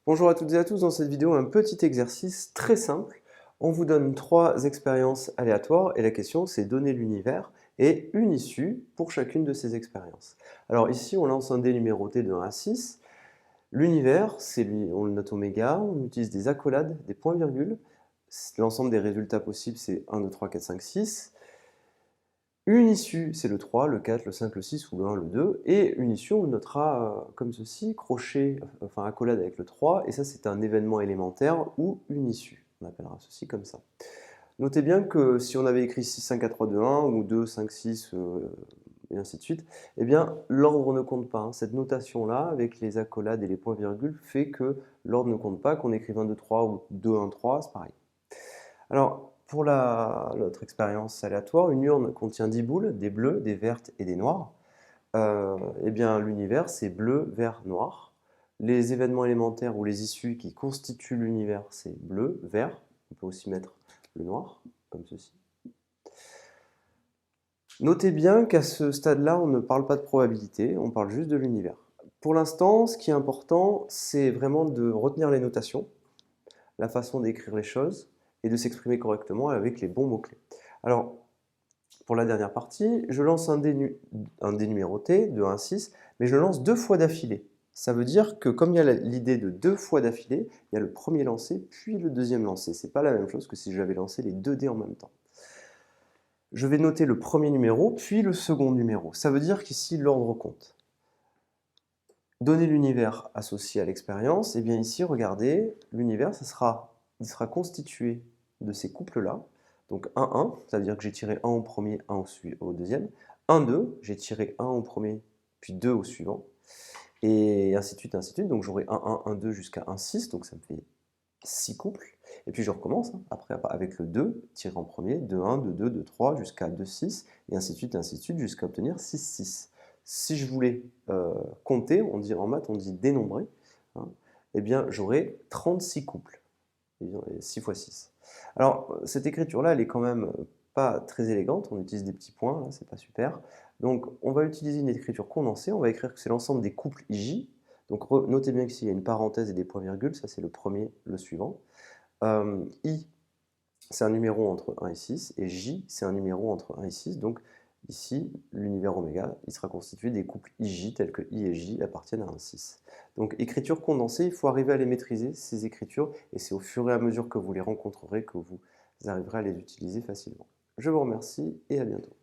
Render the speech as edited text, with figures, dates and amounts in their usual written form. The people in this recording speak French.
Bonjour à toutes et à tous, dans cette vidéo, un petit exercice très simple. On vous donne 3 expériences aléatoires et la question c'est donner l'univers et une issue pour chacune de ces expériences. Alors ici, on lance un dé numéroté de 1 à 6. L'univers, on le note oméga, on utilise des accolades, des points-virgules. L'ensemble des résultats possibles, c'est 1, 2, 3, 4, 5, 6. Une issue, c'est le 3, le 4, le 5, le 6 ou le 1, le 2. Et une issue, on le notera comme ceci, crochet, enfin accolade avec le 3. Et ça, c'est un événement élémentaire ou une issue. On appellera ceci comme ça. Notez bien que si on avait écrit 6, 5, 4, 3, 2, 1 ou 2, 5, 6 et ainsi de suite, eh bien l'ordre ne compte pas. Cette notation-là, avec les accolades et les points-virgules, fait que l'ordre ne compte pas, qu'on écrive 1, 2, 3 ou 2, 1, 3, c'est pareil. Alors, pour l'autre expérience aléatoire, une urne contient 10 boules, des bleues, des vertes et des noires. Eh bien, l'univers, c'est bleu, vert, noir. Les événements élémentaires ou les issues qui constituent l'univers, c'est bleu, vert. On peut aussi mettre le noir, comme ceci. Notez bien qu'à ce stade-là, on ne parle pas de probabilité, on parle juste de l'univers. Pour l'instant, ce qui est important, c'est vraiment de retenir les notations, la façon d'écrire les choses, et de s'exprimer correctement avec les bons mots-clés. Alors, pour la dernière partie, je lance un dé numéroté de 1 à 6, mais je le lance 2 fois d'affilée. Ça veut dire que comme il y a l'idée de 2 fois d'affilée, il y a le premier lancé, puis le deuxième lancé. Ce n'est pas la même chose que si j'avais lancé les 2 dés en même temps. Je vais noter le premier numéro, puis le second numéro. Ça veut dire qu'ici, l'ordre compte. Donner l'univers associé à l'expérience, et bien ici, regardez, l'univers, il sera constitué de ces couples-là. Donc 1, 1, ça veut dire que j'ai tiré 1 au premier, 1 au deuxième. 1, 2, j'ai tiré 1 au premier, puis 2 au suivant. Et ainsi de suite, ainsi de suite. Donc j'aurai 1, 1, 1, 2 jusqu'à 1, 6, donc ça me fait 6 couples. Et puis je recommence, après avec le 2, tiré en premier, 2, 1, 2, 2, 2, 3, jusqu'à 2, 6, et ainsi de suite, jusqu'à obtenir 6, 6. Si je voulais compter, en maths, on dit dénombrer, hein, eh bien j'aurais 36 couples, 6 fois 6. Alors, cette écriture-là, elle est quand même pas très élégante, on utilise des petits points, là, c'est pas super. Donc, on va utiliser une écriture condensée, on va écrire que c'est l'ensemble des couples IJ. Donc, notez bien qu'ici, il y a une parenthèse et des points-virgules, ça c'est le premier, le suivant. I, c'est un numéro entre 1 et 6, et J, c'est un numéro entre 1 et 6. Donc ici, l'univers oméga, il sera constitué des couples IJ, tels que I et J appartiennent à un 6. Donc écriture condensée, il faut arriver à les maîtriser, ces écritures, et c'est au fur et à mesure que vous les rencontrerez que vous arriverez à les utiliser facilement. Je vous remercie et à bientôt.